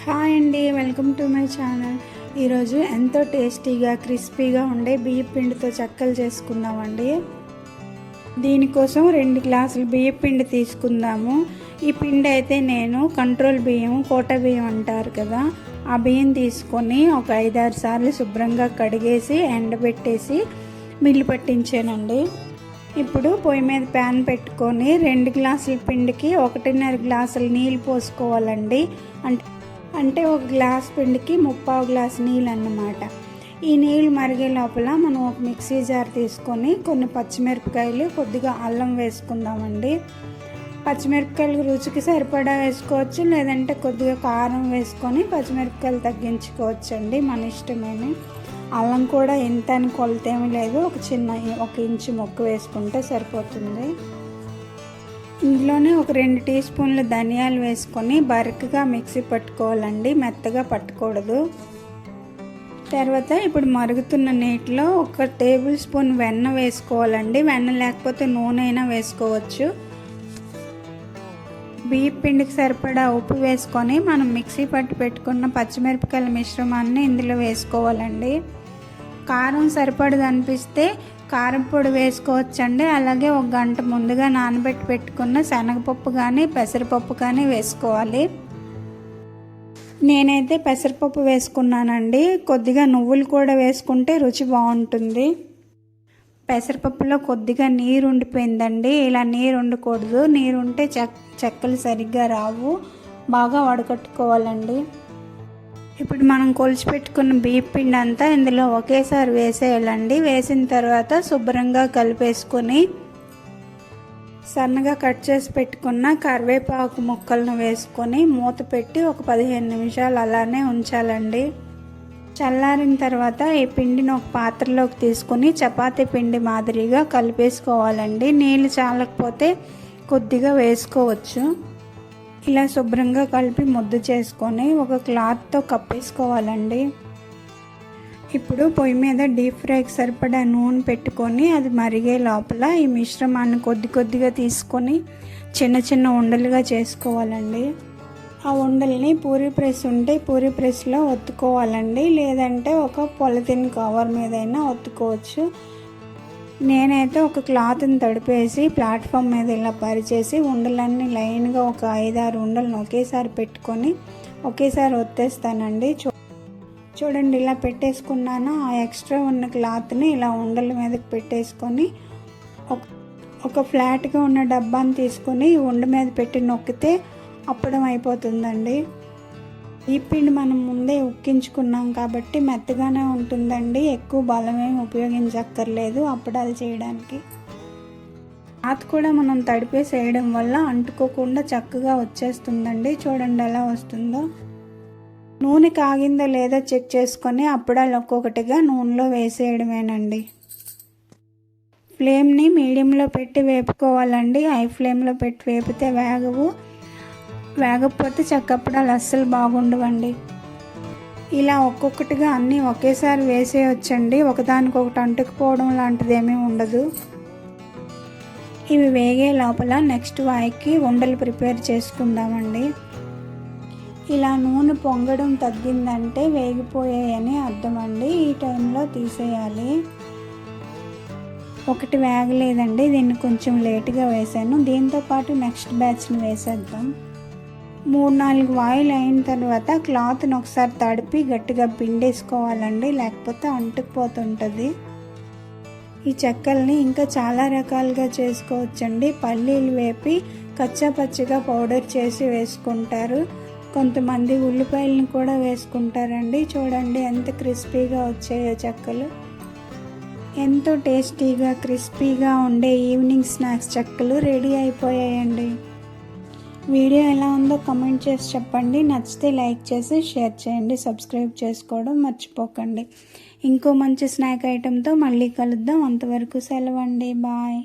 Hi అండి, welcome to my channel. ఈరోజు ఎంతో టేస్టీగా క్రిస్పీగా ఉండే బియ్యం పిండితో చెక్కలు చేసుకుందామండి. దీనికోసం 2 గ్లాసులు బియ్యం పిండి తీసుకుందాము. ఈ పిండి అయితే నేను కంట్రోల్ బియ్యం, కోట బియ్యం అంటారు కదా, ఆ బియ్యం తీసుకొని ఒక 5-6 సార్లు శుభ్రంగా కడిగేసి ఎండబెట్టేసి మిల్లు పట్టించానండి. ఇప్పుడు పొయ్యి మీద ప్యాన్ పెట్టుకొని 2 గ్లాసుల పిండికి 1.5 గ్లాసులు నీళ్ళు పోసుకోవాలండి. అంటే 1 గ్లాస్ పిండికి 3/4 గ్లాస్ నీళ్ళు అన్నమాట. ఈ నీళ్ళు మరిగే లోపల మనం ఒక మిక్సీ జార్ తీసుకొని కొన్ని పచ్చిమిరపకాయలు, కొద్దిగా అల్లం వేసుకుందామండి. పచ్చిమిరపకాయలు రుచికి సరిపడా వేసుకోవచ్చు, లేదంటే కొద్దిగా కారం వేసుకొని పచ్చిమిరపకాయలు తగ్గించుకోవచ్చండి, మన ఇష్టమేమి. అల్లం కూడా ఎంత అని కొలతేమీ లేదు, 1 ఇంచు మొక్క వేసుకుంటే సరిపోతుంది. ఇందులోనే ఒక 2 టీ స్పూన్లు ధనియాలు వేసుకొని బరకగా మిక్సీ పట్టుకోవాలండి, మెత్తగా పట్టకూడదు. తర్వాత ఇప్పుడు మరుగుతున్న నీటిలో 1 టేబుల్ స్పూన్ వెన్న వేసుకోవాలండి. వెన్న లేకపోతే నూనె అయినా వేసుకోవచ్చు. బియ్యం పిండికి సరిపడా ఉప్పు వేసుకొని మనం మిక్సీ పట్టి పెట్టుకున్న పచ్చిమిరపకాయల మిశ్రమాన్ని ఇందులో వేసుకోవాలండి. కారం సరిపడదు అనిపిస్తే కారం పొడి వేసుకోవచ్చండి. అలాగే 1 గంట ముందుగా నానబెట్టి పెట్టుకున్న శనగపప్పు కానీ పెసరపప్పు కానీ వేసుకోవాలి. నేనైతే పెసరపప్పు వేసుకున్నానండి. కొద్దిగా నువ్వులు కూడా వేసుకుంటే రుచి బాగుంటుంది. పెసరపప్పులో కొద్దిగా నీరు ఉండిపోయిందండి. ఇలా నీరు ఉండకూడదు, నీరు ఉంటే చెక్కలు సరిగ్గా రావు. బాగా వడకట్టుకోవాలండి. ఇప్పుడు మనం కొలిచి పెట్టుకున్న బియ్యం పిండి అంతా ఇందులో ఒకేసారి వేసేయాలండి. వేసిన తర్వాత శుభ్రంగా కలిపేసుకొని సన్నగా కట్ చేసి పెట్టుకున్న కరివేపాకు ముక్కలను వేసుకొని మూత పెట్టి ఒక 15 నిమిషాలు అలానే ఉంచాలండి. చల్లారిన తర్వాత ఈ పిండిని ఒక పాత్రలోకి తీసుకొని చపాతీ పిండి మాదిరిగా కలిపేసుకోవాలండి. నీళ్ళు చాలకపోతే కొద్దిగా వేసుకోవచ్చు. ఇలా శుభ్రంగా కలిపి ముద్ద చేసుకొని ఒక క్లాత్తో కప్పేసుకోవాలండి. ఇప్పుడు పొయ్యి మీద డీప్ ఫ్రైకి సరిపడా నూనె పెట్టుకొని అది మరిగే లోపల ఈ మిశ్రమాన్ని కొద్దిగా తీసుకొని చిన్న ఉండలుగా చేసుకోవాలండి. ఆ ఉండల్ని పూరీ ప్రెస్ ఉంటే పూరీ ప్రెస్లో ఒత్తుకోవాలండి, లేదంటే ఒక పాలిథిన్ కవర్ మీదైనా ఒత్తుకోవచ్చు. నేనైతే ఒక క్లాత్ని తడిపేసి ప్లాట్ఫామ్ మీద ఇలా పరిచేసి ఉండలన్నీ లైన్గా ఒక 5-6 ఉండలను ఒకేసారి పెట్టుకొని ఒకేసారి ఒత్తేస్తానండి. చూడండి, ఇలా పెట్టేసుకున్నాను. ఆ ఎక్స్ట్రా ఉన్న క్లాత్ని ఇలా ఉండల మీదకి పెట్టేసుకొని ఒక ఫ్లాట్గా ఉన్న డబ్బాని తీసుకొని ఉండ మీద పెట్టి నొక్కితే అప్పడం అయిపోతుందండి. ఈ పిండి మనం ముందే ఉక్కించుకున్నాం కాబట్టి మెత్తగానే ఉంటుందండి. ఎక్కువ బలమేమి ఉపయోగించక్కర్లేదు అప్పడాలు చేయడానికి. క్లాత్ కూడా మనం తడిపేసి వేయడం వల్ల అంటుకోకుండా చక్కగా వచ్చేస్తుందండి. చూడండి ఎలా వస్తుందో. నూనె కాగిందో లేదో చెక్ చేసుకొని అప్పడాలు ఒక్కొక్కటిగా నూనెలో వేసేయడమేనండి. ఫ్లేమ్ని మీడియంలో పెట్టి వేపుకోవాలండి. హై ఫ్లేమ్లో పెట్టి వేపితే వేగకపోతే చెక్కప్పడాలు అస్సలు బాగుండవండి. ఇలా ఒక్కొక్కటిగా అన్నీ ఒకేసారి వేసేయొచ్చండి. ఒకదానికొకటి అంటుకుపోవడం లాంటిది ఏమీ ఉండదు. ఇవి వేగే లోపల నెక్స్ట్ వాయికి ఉండలు ప్రిపేర్ చేసుకుందామండి. ఇలా నూనె పొంగడం తగ్గిందంటే వేగిపోయాయని అర్థం అండి. ఈ టైంలో తీసేయాలి. ఒకటి వేగలేదండి, దీన్ని కొంచెం లేటుగా వేసాను. దీంతోపాటు నెక్స్ట్ బ్యాచ్ని వేసేద్దాం. 3-4 వాయిలు అయిన తర్వాత క్లాత్ని ఒకసారి తడిపి గట్టిగా పిండేసుకోవాలండి, లేకపోతే అంటుకుపోతుంటుంది. ఈ చెక్కల్ని ఇంకా చాలా రకాలుగా చేసుకోవచ్చండి. పల్లీలు వేపి కచ్చాపచ్చిగా పౌడర్ చేసి వేసుకుంటారు. కొంతమంది ఉల్లిపాయలను కూడా వేసుకుంటారండి. చూడండి ఎంత క్రిస్పీగా వచ్చాయో చెక్కలు. ఎంతో టేస్టీగా క్రిస్పీగా ఉండే ఈవినింగ్ స్నాక్స్ చెక్కలు రెడీ అయిపోయాయండి. వీడియో ఎలా ఉందో కమెంట్ చేసి చెప్పండి. నచ్చితే లైక్ చేసి షేర్ చేయండి. సబ్స్క్రైబ్ చేసుకోవడం మర్చిపోకండి. ఇంకో మంచి స్నాక్ ఐటెంతో మళ్ళీ కలుద్దాం. అంతవరకు సెలవండి. బాయ్.